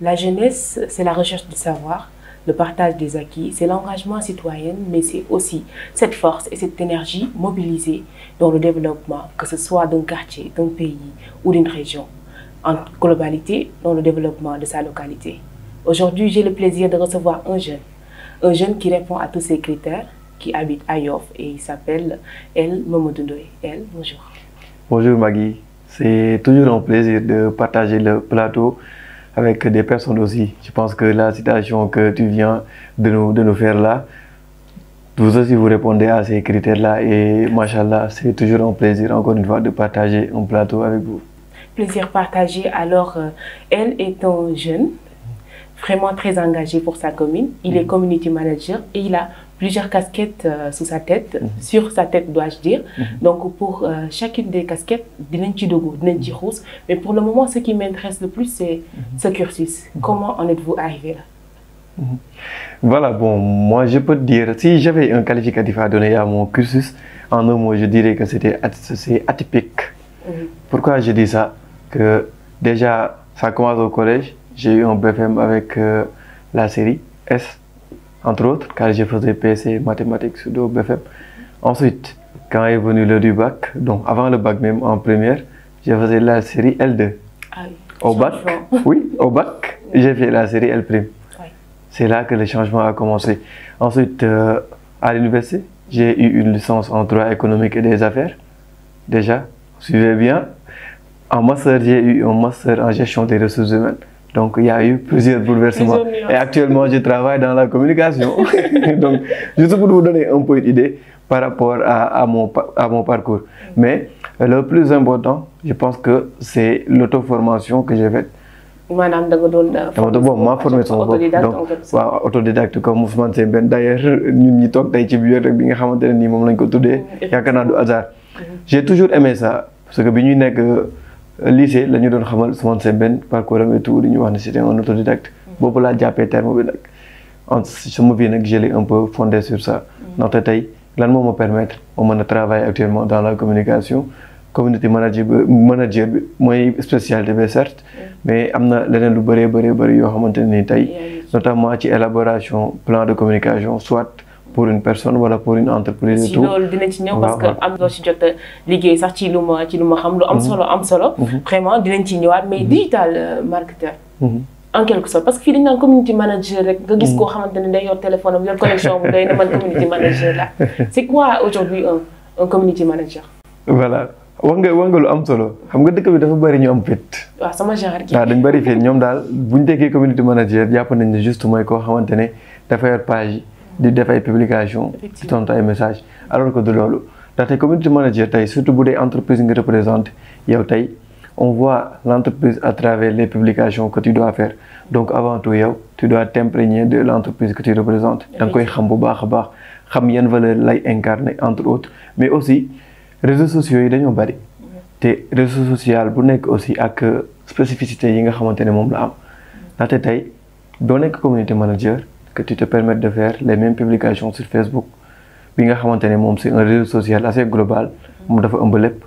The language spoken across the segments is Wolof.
La jeunesse, c'est la recherche du savoir, le partage des acquis, c'est l'engagement citoyen, mais c'est aussi cette force et cette énergie mobilisée dans le développement, que ce soit d'un quartier, d'un pays ou d'une région, en globalité dans le développement de sa localité. Aujourd'hui, j'ai le plaisir de recevoir un jeune qui répond à tous ces critères, qui habite à Yoff et il s'appelle El Mamadou Ndoye. El, bonjour. Bonjour Maggie, c'est toujours un plaisir de partager le plateau avec des personnes aussi. Je pense que la citation que tu viens de nous faire là, vous aussi vous répondez à ces critères-là et machallah, c'est toujours un plaisir encore une fois de partager un plateau avec vous. Plaisir partagé. Alors, elle est un jeune vraiment très engagé pour sa commune. Il est community manager et il a plusieurs casquettes sous sa tête, sur sa tête dois-je dire. Donc pour chacune des casquettes, mais pour le moment, ce qui m'intéresse le plus, c'est ce cursus. Comment en êtes-vous arrivé là? Voilà, bon, moi je peux te dire, si j'avais un qualificatif à donner à mon cursus, en un mot, je dirais que c'est atypique. Pourquoi je dis ça? Que déjà, ça commence au collège, j'ai eu un BFM avec la série S, entre autres, car je faisais PC mathématiques sur le BFM. Ensuite, quand est venu l'heure du bac, donc avant le bac même en première, je faisais la série L2. Ah oui. Au bac, oui, au bac, j'ai fait la série L'. Oui. C'est là que le changement a commencé. Ensuite, à l'université, j'ai eu une licence en droit économique et des affaires. Déjà, suivez bien. En master, j'ai eu un master en gestion des ressources humaines. Donc, il y a eu plusieurs bouleversements. Et actuellement, je travaille dans la communication. Donc, juste pour vous donner un peu d'idée par rapport à mon parcours. Mais le plus important, je pense que c'est l'auto-formation que j'ai faite. Madame ma formation autodidacte comme Ousmane Sembène. D'ailleurs, ñun ñi toog tey ci biir rek bi nga xamante ne nii moom lañ ko tuddee yaakaar naa du hasard. J'ai toujours aimé ça parce que bi ñuy nekk lycée la ñu doon xamal Ousmane Sembène parcours am et tout di ñu wax ne c'était un autodidacte. Boobu laa jàppee terme bi nag en sama vie nag je l'ai un peu fondé sur ça. ndaxte tey lan moo ma permettre ma mën a travailler actuellement dans la communication. Community manager bi mooy spécialité bi certes mais am na leneen lu bëri yoo xamante ne ni tey notamment ci élaboration plan de communication soit pour une personne wala pour une entreprise et tout. Si loolu dinañ ci ñëw parce que am loo ci jot a liggéey sax ci lu ma xam lu am solo vraiment dinañ ci ñëwaat mais digital marketer en quelque sorte parce que fii dañ naan community manager rek nga gis koo xamante ne day yor téléphone am yor connexion bu doy na man community manager là c'est quoi aujourd'hui un community manager? Voilà. wax nga lu am solo xam nga dëkk bi dafa bëri ñu am fit. waaw sama genre gi. waaw dañ bëri fit ñoom daal bu ñu déggee community manager jàpp nañ ne juste mooy koo xamante ne dafa yor page di def ay publication di tontu ay message alors que du loolu ndaxte community manager tey surtout bu dee entreprise nga représente yow tey on voit l'entreprise à travers les publications que tu dois faire donc avant tout yow tu dois t'imprégner de l'entreprise que tu représentes. da nga koy xam bu baax a baax xam yan valeur lay incarner entre autres mais aussi. Réseaux sociaux yi dañoo bari te réseau social bu nekk aussi ak spécificité yi nga xamante ne moom la am ndaxte tey doo nekk community manager que tu te permettes de faire les mêmes publications sur Facebook bi nga xamante ne moom c'est un réseau social assez global moom dafa ëmb lépp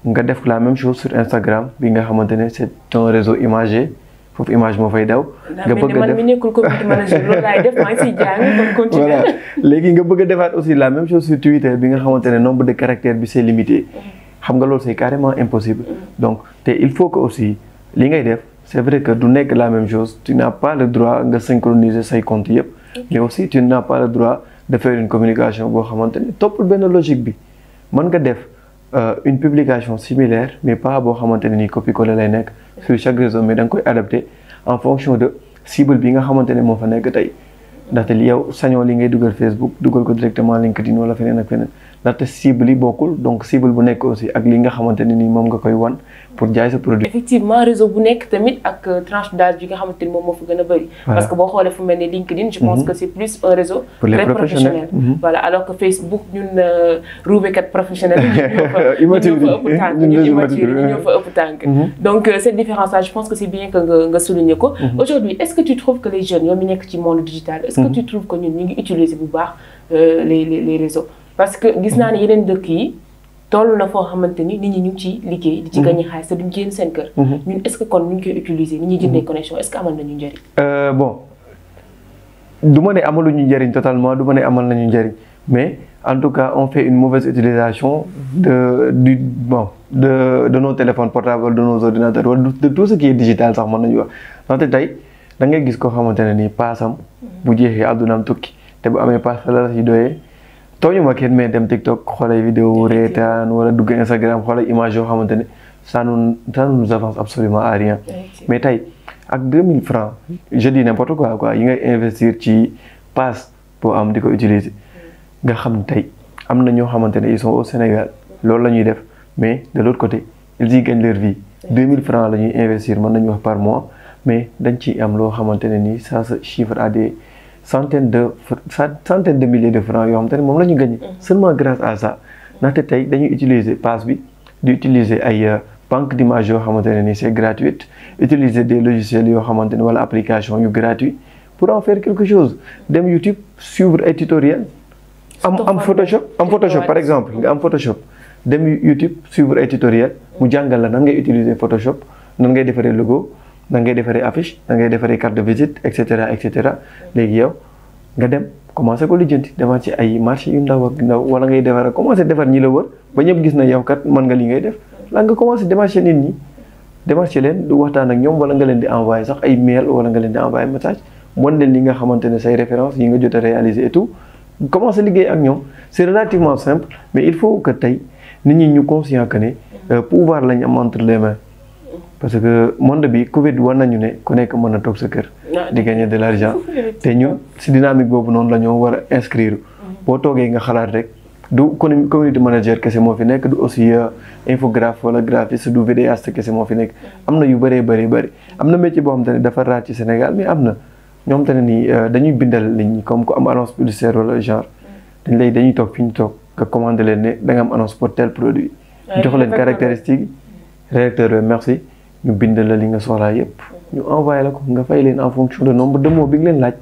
nga def la même chose sur Instagram bi nga xamante ne c'est un réseau imagé foofu image moo fay daw. nga bëgg a def man mi nekkul community manager loolu laay def maa ngi siy jàng kon continuer. Voilà léegi nga bëgg a defaat aussi la même chose sur Twitter bi nga xamante ne nombre de caractères bi c'est limité. xam nga loolu c'est carrément impossible. Donc te il faut que aussi li ngay def c'est vrai que du nekk la même chose tu n'as pas le droit nga synchroniser say comptes yëpp. mais aussi tu n'as pas le droit de faire une communication boo xamante ne toppul benn logique bi mën nga def une publication similaire mais pas boo xamante ne nii copier-coller lay nekk. sur chaque réseau mais da nga koy adapté en fonction de cible bi nga xamante ne moo fa nekk tey ndaxte li yow sañoo li ngay dugal Facebook dugal ko directement LinkedIn wala feneen ak feneen ndaxte cible yi bokkul donc cible bu nekk aussi ak li nga xamante ne ni moom nga koy wan pour jaay sa produit. effectivement réseau bu nekk tamit ak tranche d'âge bi nga xamante ni moom moo fa gën a bëri. parce que boo xoolee fu mel ni LinkedIn. je pense que c'est plus un réseau. pour les très professionnels. professionnel. voilà alors que Facebook ñun ruubekat professionnel. immature ñoo fa ëpp tànk ñun immature ñoo fa ëpp tànk. donc cette différence là je pense que c'est bien que nga souligner ko. aujourd'hui est-ce que tu trouves que les jeunes yow mi nekk ci monde digital. est-ce que tu trouves que ñun ñu ngi utiliser bu baax les réseaux. parce que gis naa ne yeneen dëkk yi toll na foo xamante ni nit ñi ñu ngi ci liggéey di ci gagner xaalis te duñ génn seen kër. ñun est-ce que kon ñu ngi koy utiliser ni ñuy jëndee connexion est-ce que amal nañu njëriñ. bon du ma ne amaluñu njëriñ totalement du ma ne amal nañu njëriñ mais en tout cas on fait une mauvaise utilisation de nos téléphones portables de nos ordinateurs wala de tout ce qui est digital sax mën nañu wax ndaxte tey da ngay gis koo xamante ne nii paasam bu jeexee àddunaam tukki te bu amee paas la la si doyee. tooñu ma kenn mais dem TikTok xoolay vidéo reetaan wala dugg Instagram xoolay image yoo xamante ne ça nous avance absolument à rien mais tey ak 2000 francs je dis n'importe quoi yi ngay investir ci pass boo am di ko utiliser nga xam tey am na ñoo xamante ne ils sont au Sénégal loolu la ñuy def mais de l'autre côté ils y gagnent leur vie 2000 francs la ñuy investir mën nañu wax par mois mais dañ ciy am loo xamante ne nii ça se chiffre à des centaines de milliers de francs yoo xamante ne moom la ñu gagné seulement grâce à ça ndaxte tey dañuy utiliser pass bi di utiliser ay banque d'image yoo xamante ne nii c'est gratuite utiliser des logiciels yoo xamante ne wala application yu gratuit pour en faire quelque chose dem YouTube suivre ay tutoriels am Photoshop par exemple nga am Photoshop dem YouTube suivre ay tutoriels mu jàngal la nan ngay utiliser Photoshop nan ngay defaree logo nan ngay defaree affiche nan ngay defaree carte de visite et cetera léegi yow nga dem commencé ko lijjanti demaat ci ay marché yu ndaw ak ndaw wala ngay defar commencé defar ñi la wër ba ñëpp gis na yow kat mën nga li ngay def la nga commencé démarché nit ñi démarché leen du waxtaan ak ñoom wala nga leen di envoyé sax ay mail wala nga leen di envoyé message wan leen li nga xamante ne say références yi nga jot a réaliser et tout commencé liggéey ak ñoom c'est relativement simple mais il faut que tey nit ñi ñu conscient que ne pouvoir lañ am entre les mains parce que monde bi Covid war nañu ne ku nekk mën a toog sa kër di gagner de l'argent te ñun si dynamique boobu noonu la ñoo war a inscrire boo toogee nga xalaat rek du community manager kese moo fi nekk du aussi infographe wala graphiste du vidéaste kese moo fi nekk am na yu bëree bëri am na métier boo xam te ne dafa raar ci Sénégal mais am na ñoom te ne nii dañuy bindal nit ñi comme ku am annonce publicitaire wala genre dañuy toog fi ñu toog nga commandé leen ne da nga am annonce pour tel produit jox leen caractéristique rédacteur merci ñu bind la li nga soxlaa yépp ñu envoyé la ko nga fay leen en fonction de nombre de mots bi nga leen laaj.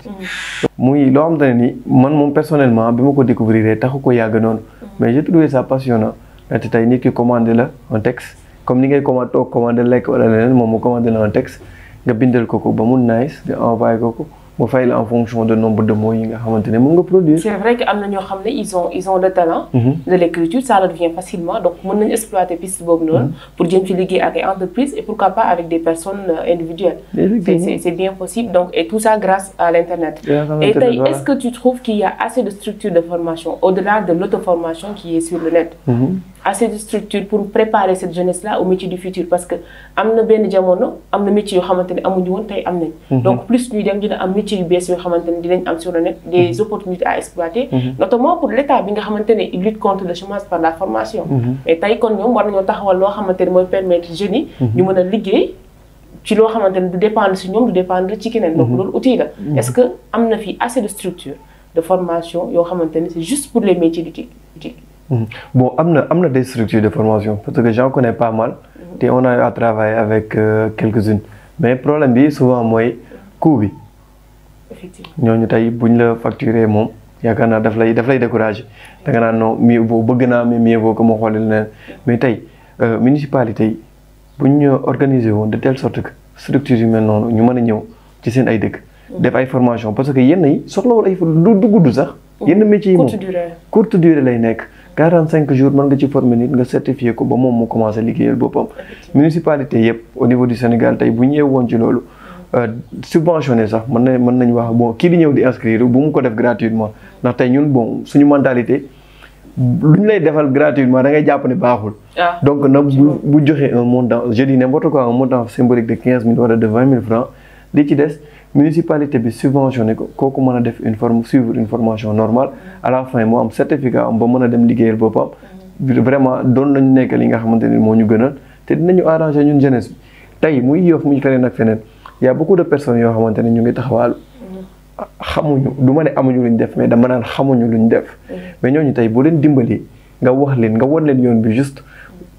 muy loo xamante ne ni man moom personnellement bi ma ko découvrir taxu ko yàgg noonu mais j'ai trouvé ça passionnant ndaxte tey nit ki commandé la un texte comme ni ngay commandé lekk wala leneen moom mu commandé la un texte nga bindal ko ba mu nice nga envoyé ko mu fay la en fonction de nombre de mots yi nga xamante ne mën nga produire. c'est vrai que am na ñoo xam ne ils ont le talent. de l'écriture ça leur vient facilement donc mën nañu exploiter piste boobu noonu. pour jëm ci liggéey ak ay entreprises et pourquoi pas avec des personnes individuelles. c'est bien possible donc et tout ça grâce à l'internet. et tey est-ce que tu trouves qu'il y a assez de structures de formation au-delà de l'auto-formation qui est sur le net. assez de structures pour préparer cette jeunesse-là au métier du futur parce que am na benn jamono am na métier yoo xamante ne amuñu woon tey am nañ. donc plus ñuy dem dina am métier yu bees yoo xamante ne dinañ am sur le net des opportunités à exploiter. notamment pour l'État bi nga xamante ne il lutte contre le chômage par la formation. et tey kon ñoom war nañoo taxawal loo xamante ne mooy permettre jeunes yi. ñu mën a liggéey ci loo xamante ne du dépendre si ñoom du dépendre ci keneen. donc loolu outil la. est-ce que am na fi assez de structures de formation yoo xamante ne c'est juste pour les métiers du bon am na des structures de formation parce que j'en connais pas mal te on a à travailler avec quelques-unes mais problème bi souvent mooy coût bi. effectivement ñooñu tey buñ la facturer moom yaakaar naa daf lay décourager da nga naan non mieux vaut bëgg naa mais mieux vaut que ma xooli leneen mais tey municipalité yi buñ ñu organiser woon de telle sorte que structures yu mel noonu ñu mën a ñëw ci seen ay dëkk. def ay formation parce que yenn yi soxlawul ay du gudd sax. yenn métiers yi moom courte durée lay nekk. 45 jours mën nga ci former nit nga certifié ko ba moom mu commencé liggéeyal boppam. municipalité yëpp au niveau du Sénégal tey bu ñëwee woon ci loolu subventionné sax mën nañu wax bon kii di ñëw di inscrire bu mu ko def gratuitement ndax tey ñun bon suñu mentalité lu ñu lay defal gratuitement da ngay jàpp ne baaxul. donc nag bu joxee un montant je dis n'importe quoi un montant symbolique de 15 000 wala de 20 000 francs li ci des municipalité bi subventionné ko kooku mën a def suivre une formation normale à la fin moo am certificat am ba mën a dem liggéeyal boppam vraiment doon nañu nekk li nga xamante ni moo ñu gënal te dinañu arranger ñun jeunesse bi tey muy Yoff muy feneen ak feneen y a beaucoup de personnes yoo xamante ne ñu ngi taxawaalu xamuñu du ma ne amuñu luñ def mais dama naan xamuñu luñ def mais ñooñu tey bu leen dimbali nga wax leen nga won leen yoon bi juste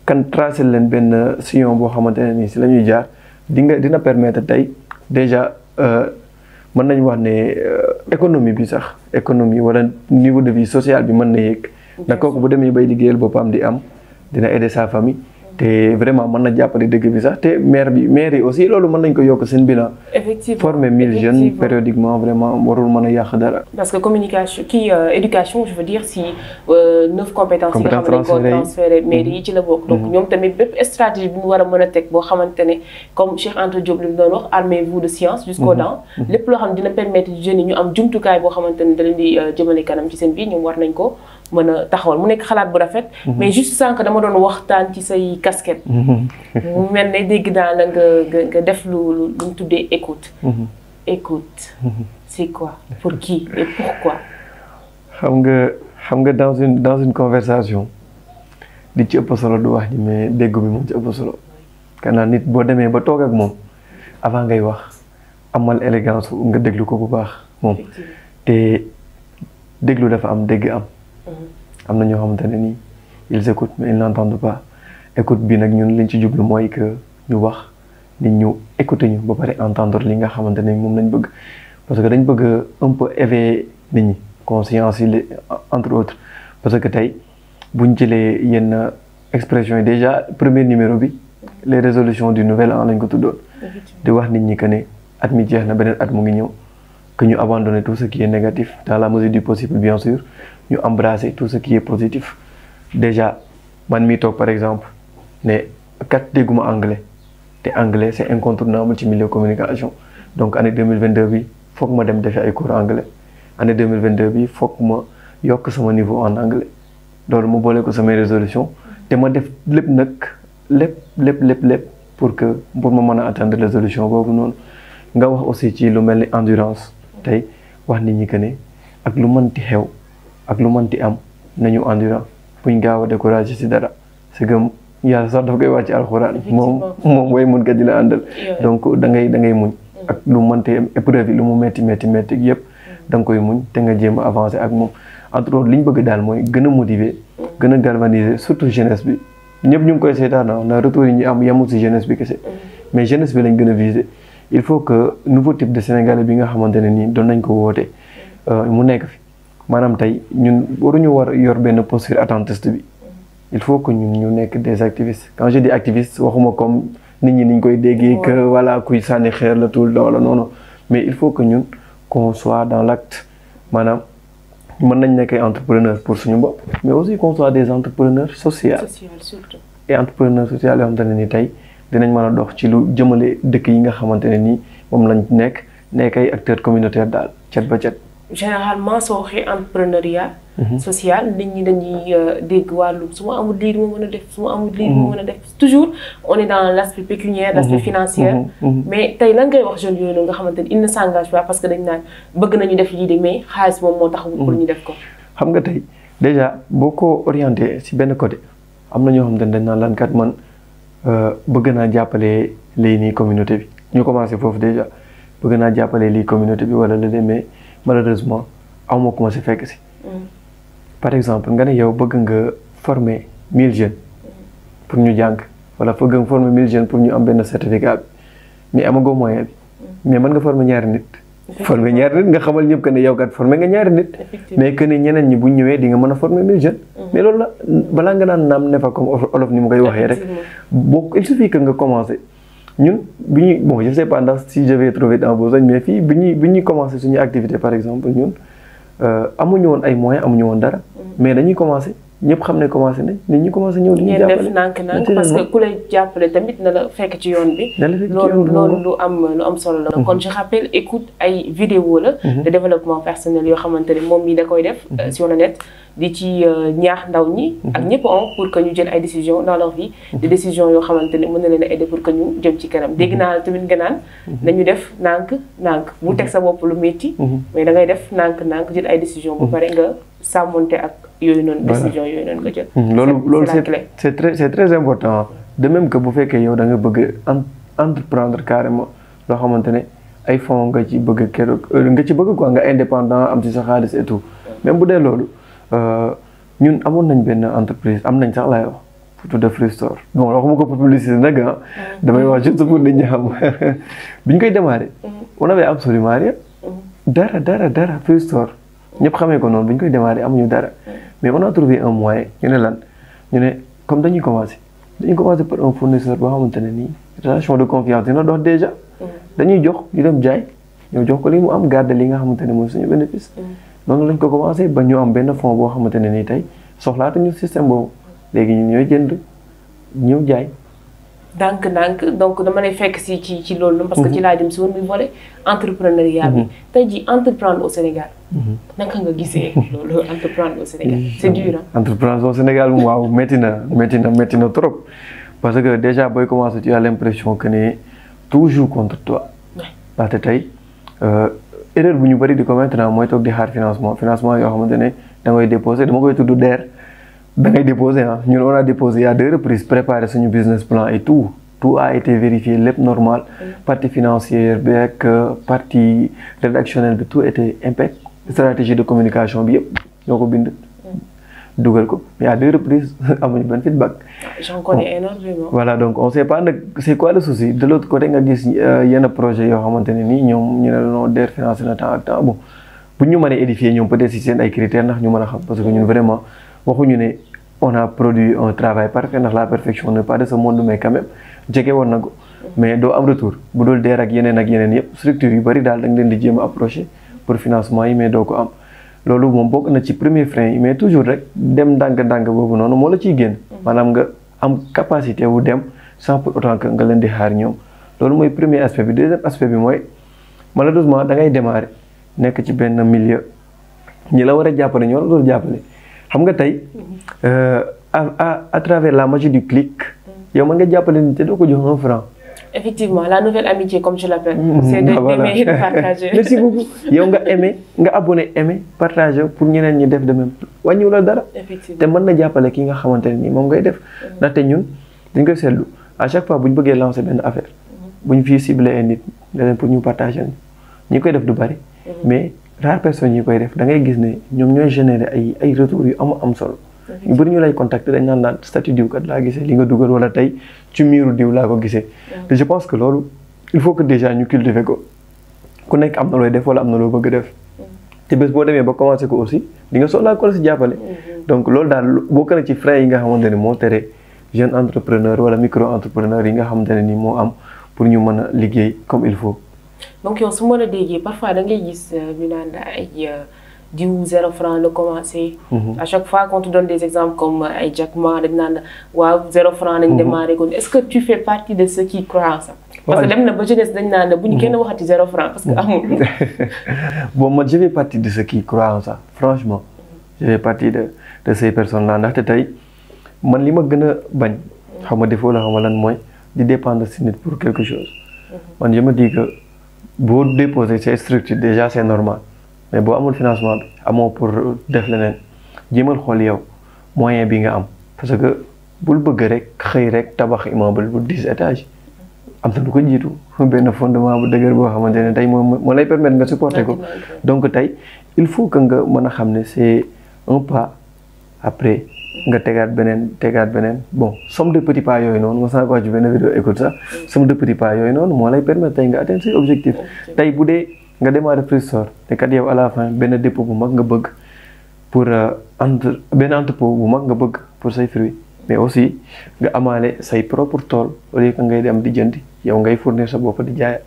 kan tracer leen benn sillon boo xamante ne nii si la ñuy jaar dina permettre tey déjà mën nañu wax ne économie bi sax économie wala niveau de vie sociale bi mën na yéeg ndax kooku bu demee bay liggéeyal boppam di am dina aider sa famille te vraiment mën na jàppale dëgg bi sax te maire yi aussi loolu mën nañ ko yokk seen bilan. effectivement former 1000 jeunes périodiquement vraiment warul mën a yàq dara. parce que communication éducation je veux dire si 9 compétences yi nga xam ne dañ koo transféré mairie yi ci la bokk. donc ñoom tamit bépp stratégie bu ñu war a mën a teg boo xamante ne comme Cheikh Anta Diop li mu doon wax armez-vous de science jusqu'aux dents. lépp loo xam ne dina permettre jeunes yi ñu am jumtukaay boo xamante ne da leen di jëmale kanam ci seen biir ñoom war nañ ko mën a taxawal mu nekk xalaat bu rafet. mais juste sànq dama doon waxtaan ci say casquette. mu mel ne dégg naa la nga def lu ñu tuddee écoute. écoute. c'est quoi pour qui et pourquoi. xam nga dans une conversation li ci ëpp solo du wax ji mais déggu bi moom ci ëpp solo. kanaa nit boo demee ba toog ak moom avant ngay wax amal élégance nga déglu ko bu baax moom. te déglu dafa am dégg am. am na ñoo xamante ne nii ils écoutent mais ils n'entendent pas écoute bi nag ñun liñ ci jublu mooy que ñu wax nit ñu écouter ñu ba pare entendre li nga xamante ne moom lañ bëgg parce que dañ bëgg un peu éveiller nit ñi conscience yi entre autres parce que tey buñ jëlee yenn expression yi déjà premier numéro bi les résolutions du nouvel an lañ ko tuddoon di wax nit ñi que ne at mi jeex na beneen at mu ngi ñëw que ñu abandonner tout ce qui est négatif dans la mesure du possible bien sûr ñu embrasser tout ce qui est positif déjà man mii toog par exemple ne kat dégguma anglais te anglais c'est incontournable ci milieu communication donc année 2022 bi foog ma dem defi ay cours anglais année 2022 bi foog ma yokk sama niveau en anglais loolu ma boole ko samay résolution te ma def lépp nag lépp pour ma mën a atteindre résolution boobu noonu nga wax aussi ci lu mel ni endurance tey wax nit ñi que ne ak lu mënti xew ak lu mënti am nañu endurant buñ gaaw a découragé ci dara c'est que yàlla sax dafa koy wàcc alxuraan moom way mun kat di la àndal donc da ngay muñ ak lu mënti épreuve yi lu mu metti yëpp da nga koy muñ te nga jéem a avancer ak moom entre autres li ñu bëgg daal mooy gën a motiver gën a galvaniser surtout jeunesse bi ñëpp ñu ngi koy seetaan na retour yi ñu am yemul ci jeunesse bi kese mais jeunesse bi lañ gën a viser il faut que nouveau type de Sénégalais bi nga xamante ne nii doon nañ ko woote mu nekk fi maanaam tey ñun waruñu war yor benn posture attentiste bi il faut que ñun ñu nekk des activistes quand je dis activiste waxuma comme nit ñi niñ koy déggee que voilà kuy sànni xeer la tout le temps la non mais il faut que ñun qu'on soit dans l'acte maanaam mën nañ nekk ay entrepreneur pour suñu bopp mais aussi qu'on soit des entrepreneurs sociaux surtout et entrepreneurs sociaux yoo xamante ne ni tey dinañ mën a dox ci lu jëmale dëkk yi nga xamante ne nii moom lañ nekk ay acteurs communautaires daal cet ba cet généralement soo waxee entrepreneuriat social nit ñi dañuy dégg wàllu su ma amul lii moo mën a def su ma amul lii moo mën a def toujours on est dans l'aspect pécuniaire l'aspect financier mais tey lan ngay wax jeunes yooyu nga xamante ni ils ne s'engagent pas parce que dañ naan bëgg nañu def lii de mais xaalis moom moo tax pour ñu def ko xam nga tey déjà boo ko orienté si benn côté am na ñoo xamante ne dañ naan lan kat man bëgg naa jàppale lii nii communauté bi ñu commencé foofu déjà bëgg naa jàppale lii communauté bi wala la mais malheureusement awma ku ma si fekk si par exemple nga ne yow bëgg nga former 1000 jeunes pour ñu jàng wala bëgg nga former 1000 jeunes pour ñu am benn certificat bi mais amagoo moyen bi mais mën nga former ñaari nit former ñaari nit nga xamal ñëpp que ne yow kat former nga ñaari nit mais que ne ñeneen ñi buñ ñëwee di nga mën a former 1000 jeunes mais loolu la balaa nga naan naam ne fa comme olof ni mu koy waxee rek boo il suffit que nga commencer ñun bi ñuy bon je sais pas ndax si je vais trouver dans Besogne mais fii bi ñuy commencer suñu activité par exemple ñun amuñu woon ay moyens amuñu woon dara mais dañuy commencer ñëpp xam ne commencé nañ nit ñi commencé ñëw. ngeen def nànk-nànk parce que ku lay jàppale tamit na la fekk ci yoon bi. loolu lu am solo la. kon je rappelle écoute ay vidéo la. de développement personnel yoo xamante ne moom mii da koy def. sur le net di ci ñaax ndaw ñi. ak ñëpp pour que ñu jël ay décisions dans leur vie. des décisions yoo xamante ne mën na leen a aider pour que ñu jëm ci kanam dégg naa tamit nga naan. nañu def nànk bu teg sa bopp lu métti. mais da ngay def nànk jël ay décisions bu pare nga sàmmonte ak. yooyu noonu décision yooyu noonu nga jël. loolu c'est très important de même que bu fekkee yow da nga bëgg entreprendre carrément loo xamante ne ay fonds nga ci bëgg keroog nga ci bëgg quoi nga indépendant am ci sa xaalis et tout même bu dee loolu ñun amoon nañ benn entreprise am nañ sax laay wax pour tudd Free Store bon waxuma ko pour publicité nag ah damay wax juste pour nit ñi xam bi ñu koy démarrer on avait absolument rien dara Free Store ñëpp xamee ko noonu bi ñu koy démarrer amuñu dara. mais on a trouvé un moyen ñu ne lan ñu ne comme dañuy commencer par un fournisseur boo xamante ne nii relation de confiance dina dox déjà. dañuy jox ñu dem jaay ñoo jox ko li mu am garder li nga xamante ne mooy suñu bénéfice. noonu lañ ko commencé ba ñu am benn fonds boo xamante ne nii tey soxlaatuñu système boobu léegi ñun ñooy jënd ñëw jaay. ndànk donc dama lay fekk si ci loolu. parce que ci laa jëm si woon muy volet entrepreneuriat bi. tey jii entreprendre au Sénégal. naka nga gisee loolu entreprendre au Sénégal c'est dur ah. entreprendre au Sénégal moom waaw métti na trop parce que déjà booy commencer tu as l'impression que ne toujours contre toi. ndaxte tey erreur bu ñu bëri di commettre mooy toog di xaar financement yoo xamante ne da ngay déposer dama koy tudd DER. da ngay déposer ah ñun on a déposé à 2 reprises préparé suñu business plan et tout a été vérifié lépp normal. partie financière bi ak partie rédactionnelle bi tout était impec. stratégie de communication bi yëpp ñoo ko bind. dugal ko mais à 2 reprises amuñu benn feedback. j'en connais énormément. voilà donc on sait pas nag c'est quoi le souci de l'autre côté nga gis yenn projet yoo xamante ne nii ñoom ñu ne non DER financé na temps ak temps bon bu ñu mënee édifier ñoom peut-être si seen ay critères ndax ñu mën a xam parce que ñun vraiment waxuñu ne. on a produit un travail parfait ndax la perfection n'est pas de ce monde mais quand même jege woon na ko mais doo am retour bu dul DER ak yeneen yëpp structure yu bari daal da nga leen di jéem a approcher pour financement yi mais doo ko am loolu moom bokk na ci premier frein yi mais toujours rek dem ndànk boobu noonu moo la ciy génn maanaam nga am capacité wu dem sans pour autant que nga leen di xaar ñoom loolu mooy premier aspect bi deuxième aspect bi mooy malheureusement da ngay démarrer nekk ci benn milieu ñi la war a jàppale ñoo la doon jàppale xam nga tey à travers la magie du clic yow mën nga jàppale nit te doo ko jox 1 franc. effectivement la nouvelle amitié comme je l'appelle. c'est d'aimer et de partager. merci beaucoup yow nga aimer nga abonné aimer partager pour ñeneen ñi def de même wàññiwul la dara. effectivement te mën na jàppale ki nga xamante ne nii moom ngay def. ndaxte ñun dañ koy seetlu à chaque fois bu ñu bëggee lancer benn affaire. bu ñu fii ciblé ay nit leneen pour ñu partager ñi koy def du bari. mais rares personnes yi koy def da ngay gis ne ñoom ñooy générer ay retours yu am solo. ñu bëri ñu lay contacter dañ naan statut diw kat laa gisee li nga dugal wala tey ci miiru diw laa ko gisee. te je pense que loolu il faut que déjà ñu cultiver ko ku nekk am na looy def wala am na loo bëgg def. te bés boo demee ba commencer ko aussi di nga soxlaa ko la si jàppale. donc loolu daal bokk na ci frein yi nga xamante ne moo tere jeune entrepreneur wala micro entrepreneur yi nga xamante ne ni moo am pour ñu mën a liggéey comme il faut. donc yow su ma la déggee parfois da ngay gis ñu naan ay diw 0 franc la commencé. à chaque fois qu'on te donne des exemples comme ay Jack Ma dañ naan waaw 0 franc lañ démarré ko est-ce que tu fais partie de ceux qui croient en ça. parce que dem na ba jeunesse dañ naan bu ñu kenn waxati 0 franc parce que amul. bon moi je fais partie de ceux qui croient en ça franchement. je fais partie de ces personnes là ndaxte tey man li ma gën a bañ. xaw ma défaut la xaw ma lan mooy di dépendre si nit pour quelque chose. man je me dis que boo déposer ces structures déjà c'est normal. mais boo amul financement bi amoo pour def leneen jéemal xool yow moyen bi nga am parce que bul bëgg rek xëy rek tabax immeuble bu 10 étages am na lu ko jiitu benn fondement bu dëgër boo xamante ne tey moo lay permettre nga supporter ko donc tey il faut que nga mën a xam ne c'est un pas après nga tegaat beneen bon somme de petits pas yooyu noonu nga sànq wax ci benn vidéo écoute ça somme de petits pas yooyu noonu moo lay permettre tey nga atteindre ses objectifs tey bu dee nga démarrer Free Store te kat yow à la fin benn dépôt bu mag nga bëgg pour benn entrepôt bu mag nga bëgg pour say fruits mais aussi nga amaale say propre tool au lieu que ngay dem di jëndi yow ngay fournir sa bopp di jaayat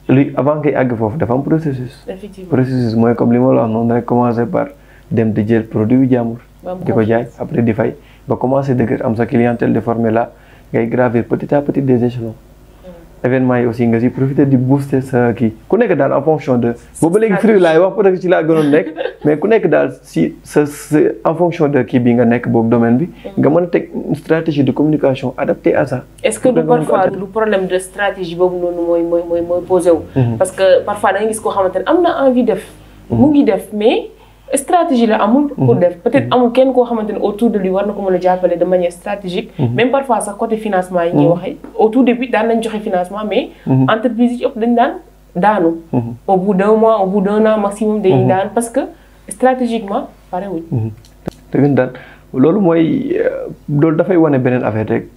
li avant ngay àgg foofu dafa am processus. effectivement processus mooy comme li ma la wax noonu rek commencer par dem di jël produit yu jàmbur di ko jaay après di fay ba commencer dëgër am sa clientèle de former là ngay gravir petit à petit des échelons. événement yi aussi nga si profiter di booster sa kii ku nekk daal en fonction de. boobu ba léegi fruit laay wax peut-être ci laa gënoon nekk mais ku nekk daal si sa en fonction de kii bi nga nekk boobu domaine bi. nga mën a teg une stratégie de communication adaptée à ça. est-ce que du parfois du problème de stratégie boobu noonu mooy posé wu. parce que parfois da nga gis koo xamante ne am na envie def. mu ngi def mais. stratégie la amul pour def peut-être amul kenn koo xamante ne autour de lui war na ko mën a jàppale de manière stratégique même parfois sax côté financement yi ñuy waxee au tout début daan nañ joxe financement mais entreprise yi ci ëpp dañ daan daanu au bout d'un mois au bout d'un an maximum dañuy daan parce que stratégiquement pare wuñ dëgg daan loolu mooy loolu dafay wane beneen affaire rek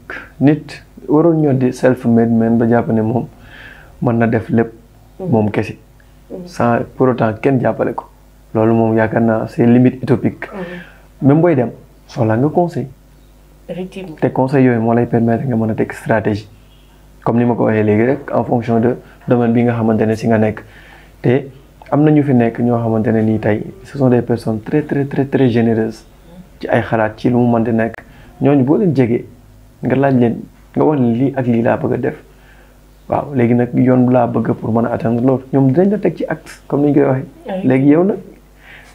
nit waroon ñoo di self made man ba jàpp ne moom mën na def lépp moom kese sans pour autant kenn jàppale ko loolu moom yaakaar naa c'est limite utopique. même booy dem soxla nga conseil. effectivement te conseil yooyu moo lay permettre nga mën a teg stratégie comme ni ma ko waxee léegi rek en fonction de domaine bi nga xamante ne si nga nekk te am na ñu fi nekk ñoo xamante ne nii tey ce sont des personnes très très très très généreuses ci ay xalaat ci lu mu mën di nekk ñooñu boo leen jegee nga laaj leen nga wax leen lii ak lii laa bëgg a def waaw léegi nag yoon laa bëgg pour mën a atteindre loolu ñoom dinañ la teg ci acte comme ni ñu koy waxee. léegi yow nag.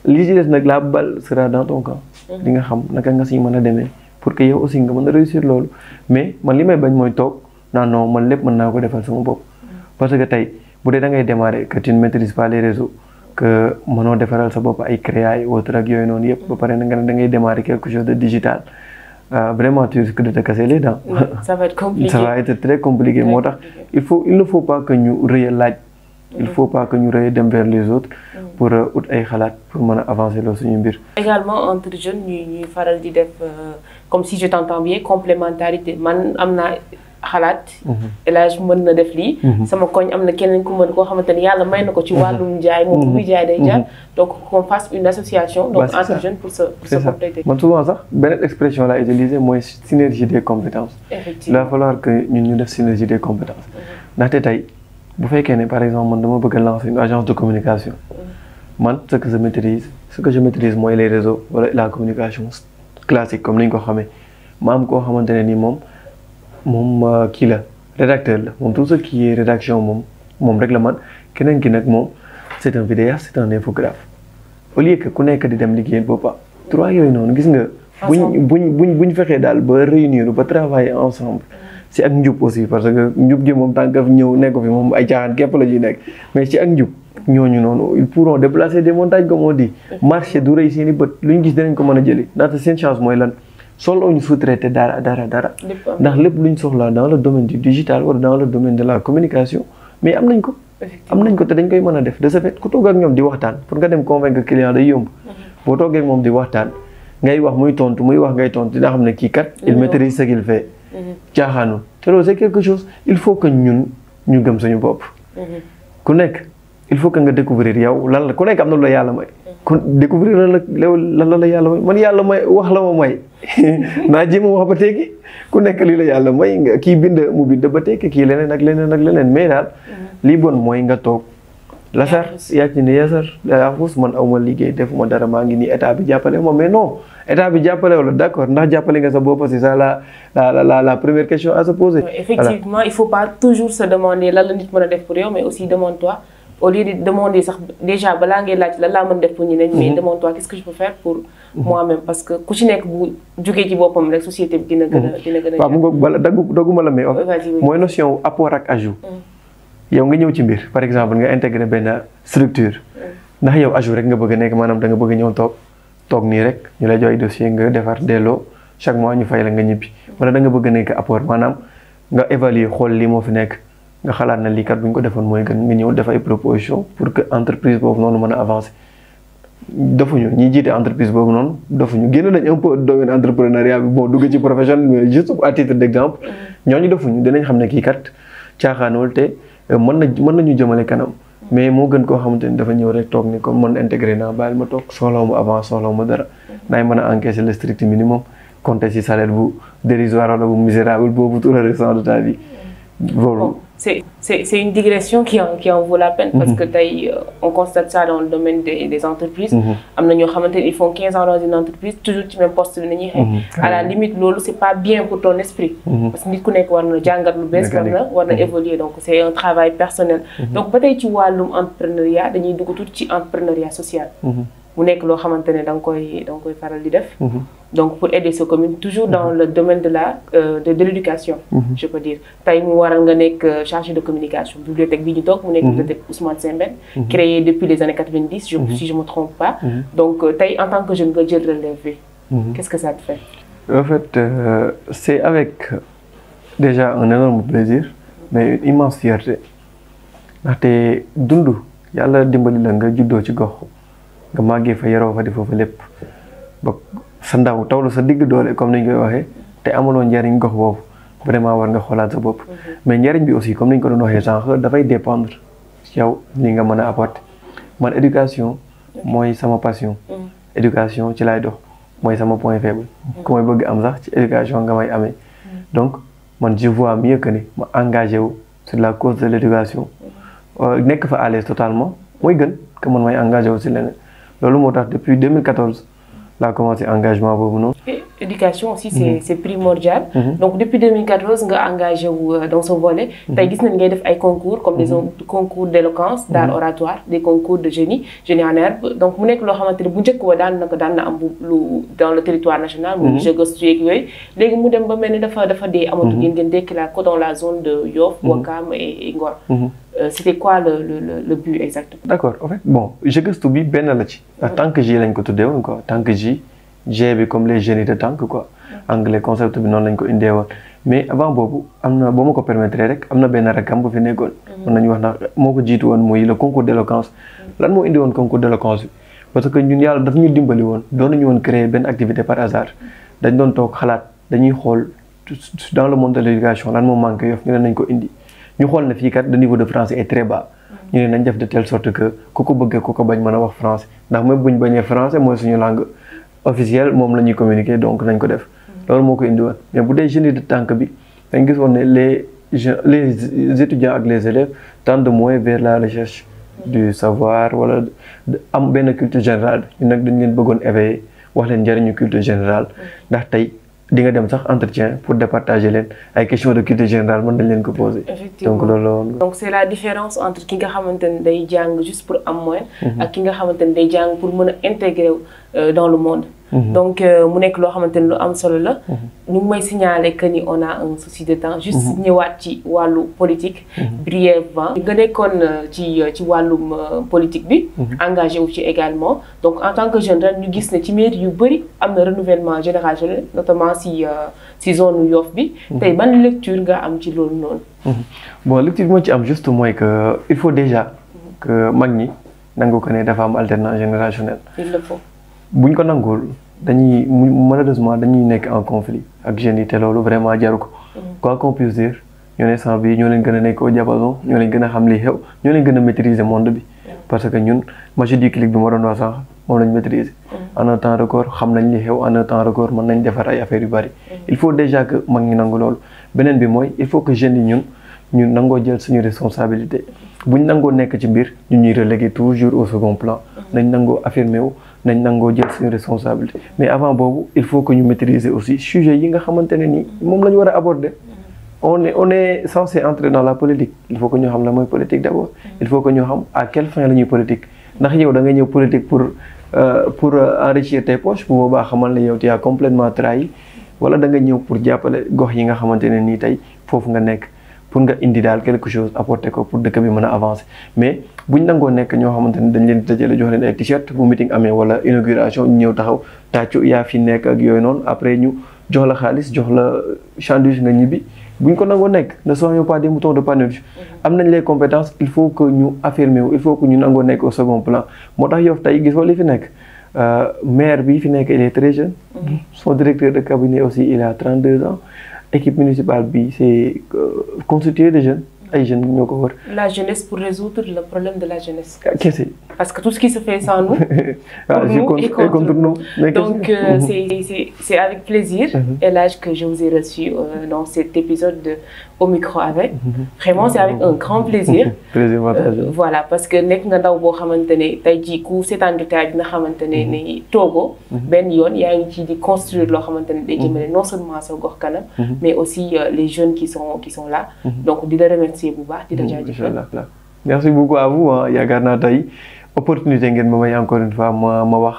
lii ci des nag la balle sera dans ton camp. di nga xam naka nga si mën a demee pour que yow aussi nga mën a réussir loolu mais man li may bañ mooy toog non man lépp mën naa ko defal sama bopp. parce que tey bu dee da ngay démarrer que tu ne maîtrises pas les réseaux que mënoo defaral sa bopp ay créa yi autre ak yooyu noonu yëpp ba pare nga ne da ngay démarrer quelque chose de digital vraiment tu risques de te casser les dents. ça va être compliqué ça va être très compliqué moo tax il ne faut pas que ñu rëy laaj. il faut pas que ñu rëy dem vers les autres. pour ut ay xalaat pour mën a avancer loolu suñu mbir. également entre jeunes ñuy faral di def comme si je t'entends bien complémentarité man am naa xalaat. élage mën na def lii. sama koñ am na keneen ku mën koo xamante ni yàlla may na ko ci wàllum njaay moom bu muy jaay day jaar donc qu'on fasse une association. donc entre jeunes pour se compléter. man souvent sax beneen expression laa utiliser mooy synergie des compétences. effectivement il va falloir que ñun ñu def synergie des compétences. ndaxte tey bu fekkee ne par exemple man dama bëgg a lancer une agence de communication. man ce que je maîtrise mooy les réseaux wala la communication classique comme ni ñu ko xamee ma am koo xamante ne ni moom kii la rédacteur la moom tout ce qui est rédaction moom rek la man keneen ki nag moom c'est un vidéaste c'est un infographe au lieu que ku nekk di dem liggéeyal boppam. trois yooyu noonu gis nga. buñ fexee daal ba réunir ba travailler ensemble. si ak njub aussi parce que njub gi moom tant que ñëw nekk fi moom ay caaxaan képp la ñuy nekk mais ci ak njub. ñooñu noonu ils pourront déplacer des montagnes comme on dit marché du rëy seen i bët lu ñu gis dinañ ko mën a jëli ndaxte seen chance mooy lan soxla ñu sous-traité dara ndax lépp lu ñu soxla dans le domaine du digital wala dans le domaine de la communication mais am nañ ko te dañ koy mën a def de ce fait ku toog ak ñoom di waxtaan pour nga dem convaincre client day yomb boo toogee ak moom di waxtaan ngay wax muy tontu muy wax ngay tontu dina xam ne kii kat il maîtrise ce qu'il fait caaxaanul te loolu c'est quelque chose il faut que ñun ñu gëm suñu bopp ku nekk il faut que nga découvrir yow lan la ku nekk am na lu la yàlla may. kon découvrir lan la yàlla may man yàlla may wax la ma may naa jéem a wax ba tekki ku nekk lii la yàlla may nga kii bind mu bind ba tekki kii leneen ak leneen mais daal lii bon mooy nga toog lasar yaa ci ne yasar yaafus man awma liggéey defuma dara maa ngi nii état bi jàppale ma mais non état bi jàppale wala d'accord ndax jàppale nga sa bopp c'est ça la première question à se poser. effectivement il faut pas toujours se demander lan la nit mën a def pour yow mais aussi demande-toi. au lieu de demander sax déjà balaa ngay laaj lan laa mën def pour ñeneen mais demande-toi qu'est-ce que je peux faire pour moi-même parce que ku ci nekk bu jógee ci boppam rek société bi dina gën a waaw mu nga bala dogguma la mais mooy notion apport ak ajout yow nga ñëw ci mbir par exemple nga intégrer benn structure ndax yow ajout rek nga bëgg a nekk maanaam da nga bëgg ñëw toog nii rek ñu la jox dossier nga defar delloo chaque mois ñu fay la nga ñibbi wala da nga bëgg a nekk apport maanaam nga évaluer xool lii moo fi nekk nga xalaat na lii kat bu ñu ko defoon mooy gën nga ñëw def ay proposition pour que entreprise boobu noonu mën a avancer defuñu ñi jiite entreprise boobu noonu defuñu génn nañ un peu domaine entrepreneuriat bi bon dugg ci professionnel mais juste à titre d'exemple ñooñu defuñu dinañ xam ne kii kat caaxaanul te mën nañu jëmale kanam mais moo gën koo xamante ni dafa ñëw rek toog ni comme man intégré naa bàyyil ma toog soxlawu ma avance soxlawu ma dara naay mën a encaisser le strict minimum compter ci salaire bu dérisoire wala bu misérable boobu tout le restant de ta vie Bon, c'est une digression qui en vaut la peine parce que on constate ça dans le domaine des entreprises. Ils font 15 ans dans une entreprise, toujours ci même poste. À la limite, c'est pas bien pour ton esprit. Parce que nit ku nek war na jangat lu bess war na évoluer, donc c'est un travail personnel. Donc peut-être ci walum entrepreneuriat dañuy dugg tout ci entrepreneuriat social. Mu nek lo xamantene dang koy faral di def. Donc pour aider ces communes toujours dans le domaine de l'éducation, je peux dire. Tay mu waral nga nek chargé de communication bibliothèque bi ñu tok mu nek bibliothèque Ousmane Sembène, créée depuis les années 90 si je me trompe pas. Donc tay en tant que jeune nga jël relève. Qu'est-ce que ça te fait? En fait, c'est avec déjà un énorme plaisir, mais une immense fierté. Ndaxte dundu yàlla dimbali la nga juddoo ci gox nga màggee fa yaroo fa di foofu lépp ba sa ndaw tawlu sa digg doole comme ni ñu koy waxee te amaloo njariñ gox boobu vraiment war nga xoolaat sa bopp. Mais njariñ bi aussi comme ni ñu ko doon waxee sànq dafay dépendre ci yow li nga mën a apporter. Man éducation mooy sama passion. Éducation ci laay dox mooy sama point faible. ku may bëgg am sax ci éducation nga may amee. Donc man je vois mieux que ni ma engagé wu sur la cause de l'éducation. Nekk fa à l'aise totalement mooy gën que man may engagé wu si leneen loolu moo tax depuis 2014 laa commencé engagement boobu noonu. Éducation aussi c'est primordial. Donc depuis 2014 nga engagé wu dans ce volet. tey gis nañ ngay def ay concours comme des concours d'éloquence, d'art oratoire, des concours de génie en herbe. Donc mu nekk loo xamante ne bu njëkk ba daan na am lu dans le territoire national. muy jeu gëstu yeeg yooyu léegi mu dem ba mel ni dafa dee amatu ngeen déclaré ko dans la zone de Yoff, Ouakam et Ngor. C'était quoi le but exact? D'accord, en fait bon jeu gëstu bi benn la ci. tant que J lañ ko tuddee woon quoi tant que J. G bi comme les génies de tank quoi anglais concept bi noonu lañ ko indee woon mais avant boobu am na boo ma ko permettre rek am na benn rakam bu fi nekkoon. mën nañu wax na moo ko jiitu woon muy le concours d'éloquence. lan moo indi woon concours d'éloquence bi parce que ñun yàlla daf ñu dimbali woon doon nañu woon créer benn activité par hasard dañ doon toog xalaat dañuy xool dans le monde de l'éducation lan moo manqué Yoff ñu ne nañ ko indi ñu xool ne fii kat le niveau de français est très bas ñu ne nañ def de telle sorte que ku ko bëggee ku ko bañ mën a wax français ndax même buñ bañee français mooy suñu langue officiel moom la ñuy communiquer donc nañ ko def loolu moo ko indi woon mais bu dee génie de tank bi dañ gis woon ne les étudiants ak les élèves tendent moins vers la recherche du savoir wala am benn culture générale ñu nag dañ leen bëggoon éveiller wax leen njëriñu culture générale ndax tey di nga dem sax entretien pour départager leen ay questions de culture générale mën nañ leen ko poser. donc loolu donc c'est la différence entre ki nga xamante ne day jàng juste pour am moyen ak ki nga xamante ne day jàng pour mën a intégrer dans le monde. Donc mu nekk loo xamante ne lu am solo la. ñu ngi may signaler que ni on a un souci de temps. juste ñëwaat ci wàllu politique. brièvement nga nekkoon ci wàllum politique bi. engagé wu ci également donc en tant que jeune ren ñu gis ne ci mairie yu bëri am na renouvellement générationnel notamment si zone Yoff bi. tey ban lecture nga am ci loolu noonu. bon lecture bi moo ci am juste mooy que il faut déjà que mag ñi nangu ko ne dafa am alternance générationnelle. il le faut. buñ ko nangul dañuy malheureusement dañuy nekk en conflit ak jeunes yi te loolu vraiment jaru ko. quoi qu'on puisse dire ñoo ne sang bi ñoo leen gën a nekk au diapason ñoo leen gën a xam li xew ñoo leen gën a maîtriser monde bi. parce que ñun magie du clic bi ma doon wax sànq moom lañ maîtriser. en un temps record xam nañ li xew en un temps record mën nañ defar ay affaires yu bari. il faut déjà que mag ñi nangu loolu beneen bi mooy il faut que jeunes yi ñun nangoo jël suñu responsabilité buñ nangoo nekk ci mbir ñu ñuy reléguer toujours au second plan. nañ nangoo affirmer wu nañ nangoo jël suñu responsabilité mais avant boobu il faut que ñu maîtriser aussi sujet yi nga xamante ne nii moom la ñu war a aborder. on est censé entrer dans la politique il faut que ñu xam la mooy politique d'abord. il faut que ñu xam à quelle fin la ñuy politique ndax yow da nga ñëw politique pour enrichir tes poches bu boobaa xamal ne yow tu as complètement trahi wala da nga ñëw pour jàppale gox yi nga xamante ne nii tey foofu nga nekk. pour nga indi daal quelque chose apporter ko pour dëkk bi mën a avancer mais buñ nangoo nekk ñoo xamante ne dañ leen dajale jox leen ay t-shirt bu meeting amee wala inauguration ñu ñëw taxaw tàccu yaa fi nekk ak yooyu noonu après ñu jox la xaalis jox la sandwich nga ñibbi buñ ko nangoo nekk ne soyons pas des moutons de Panurge am nañ les compétences il faut que ñu affirmer wu il faut que ñu nangoo nekk au second plan moo tax Yoff tey gisoo li fi nekk maire bi fi nekk il est très jeune. Son directeur de cabinet aussi il a 32 ans. Équipe municipale bi c'est constitué de jeunes ay jeunes ñoo ko wër. La jeunesse pour résoudre le problème de la jeunesse. kese parce que tout ce qui se fait sans nous, Ah, pour nous et contre nous. Mais Donc c'est avec plaisir, Elhadj, que je vous ai reçu dans cet épisode de Au micro avec. Vraiment, c'est avec un grand plaisir. Plaisir partagé. Voilà, parce que nekk nga ndaw boo xamante ne tey jii ku seetaan jotaay dina xamante ne ni toogoo benn yoon yaa ngi ci di construire loo xamante ne day jëmale non seulement sa gox kanam, mais aussi les jeunes qui sont là. Donc di la remercier bu baax di la jaajëfal. Inchallah. Merci beaucoup à vous yaakaar naa tey opportunité ngeen ma may encore une fois ma wax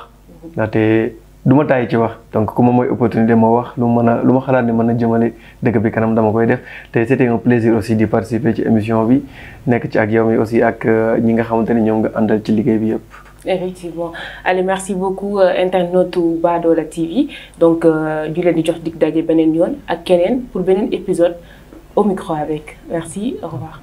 ndaxte du ma taay ci wax donc ku ma mooy opportunité ma wax lu ma xalaat ne mën na jëmale dëkk bi kanam dama koy def te c'était un plaisir aussi di participer ci émission bi nekk ci ak yow mi aussi ak ñi nga xamante ne ñoom nga àndal ci liggéey bi yëpp. Effectivement. Allez, merci beaucoup internaute Badola TV. Donc di leen di jox dig daje beneen yoon ak keneen pour beneen épisode Au micro avec. Merci, au revoir.